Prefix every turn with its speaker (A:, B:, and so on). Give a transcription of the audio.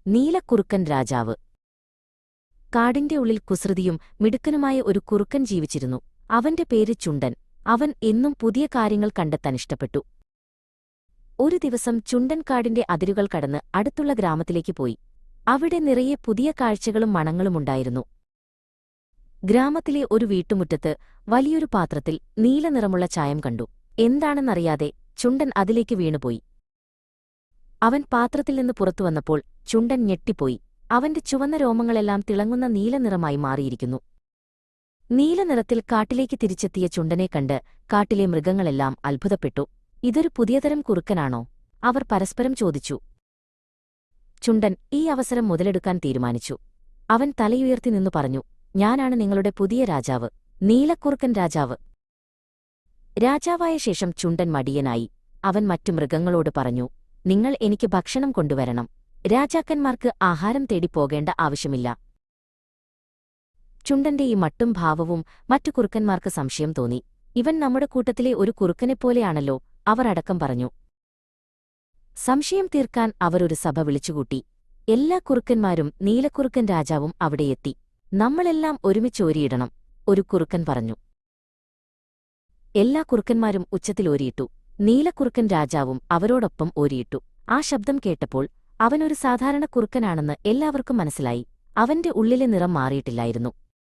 A: നീലക്കുറുക്കൻ രാജാവ്. കാടിന്റെ ഉള്ളിൽ കുസൃതിയും മിടുക്കനുമായ ഒരു കുറുക്കൻ ജീവിച്ചിരുന്നു. അവന്റെ പേര് ചുണ്ടൻ. അവൻ എന്നും പുതിയ കാര്യങ്ങൾ കണ്ടെത്താൻ ഇഷ്ടപ്പെട്ടു. ഒരു ദിവസം ചുണ്ടൻ കാടിന്റെ അതിരുകൾ കടന്ന് അടുത്തുള്ള ഗ്രാമത്തിലേക്ക് പോയി. അവിടെ നിറയെ പുതിയ കാഴ്ചകളും മണങ്ങളുമുണ്ടായിരുന്നു. ഗ്രാമത്തിലെ ഒരു വീട്ടുമുറ്റത്ത് വലിയൊരു പാത്രത്തിൽ നീലനിറമുള്ള ചായം കണ്ടു. എന്താണെന്നറിയാതെ ചുണ്ടൻ അതിലേക്ക് വീണുപോയി. അവൻ പാത്രത്തിൽ നിന്ന് പുറത്തുവന്നപ്പോൾ ചുണ്ടൻ ഞെട്ടിപ്പോയി. അവന്റെ ചുവന്ന രോമങ്ങളെല്ലാം തിളങ്ങുന്ന നീലനിറമായി മാറിയിരിക്കുന്നു. നീലനിറത്തിൽ കാട്ടിലേക്ക് തിരിച്ചെത്തിയ ചുണ്ടനെ കണ്ട് കാട്ടിലെ മൃഗങ്ങളെല്ലാം അത്ഭുതപ്പെട്ടു. ഇതൊരു പുതിയതരം കുറുക്കനാണോ? അവർ പരസ്പരം ചോദിച്ചു. ചുണ്ടൻ ഈ അവസരം മുതലെടുക്കാൻ തീരുമാനിച്ചു. അവൻ തലയുയർത്തി നിന്നു പറഞ്ഞു, ഞാനാണ് നിങ്ങളുടെ പുതിയ രാജാവ്, നീലക്കുറുക്കൻ രാജാവ്. രാജാവായ ശേഷം ചുണ്ടൻ മടിയനായി. അവൻ മറ്റു മൃഗങ്ങളോട് പറഞ്ഞു, നിങ്ങൾ എനിക്ക് ഭക്ഷണം കൊണ്ടുവരണം. രാജാക്കന്മാർക്ക് ആഹാരം തേടിപ്പോകേണ്ട ആവശ്യമില്ല. ചുണ്ടന്റെ ഈ മട്ടും ഭാവവും മറ്റു കുറുക്കന്മാർക്ക് സംശയം തോന്നി. ഇവൻ നമ്മുടെ കൂട്ടത്തിലെ ഒരു കുറുക്കനെപ്പോലെയാണല്ലോ, അവർ അടക്കം പറഞ്ഞു. സംശയം തീർക്കാൻ അവരൊരു സഭ വിളിച്ചുകൂട്ടി. എല്ലാ കുറുക്കന്മാരും നീലക്കുറുക്കൻ രാജാവും അവിടെയെത്തി. നമ്മളെല്ലാം ഒരുമിച്ചോരിയിടണം, ഒരു കുറുക്കൻ പറഞ്ഞു. എല്ലാ കുറുക്കന്മാരും ഉച്ചത്തിൽ ഓരിയിട്ടു. നീലക്കുറുക്കൻ രാജാവും അവരോടൊപ്പം ഓരിയിട്ടു. ആ ശബ്ദം കേട്ടപ്പോൾ അവനൊരു സാധാരണ കുറുക്കനാണെന്ന് എല്ലാവർക്കും മനസ്സിലായി. അവന്റെ ഉള്ളിലെ നിറം മാറിയിട്ടില്ലായിരുന്നു.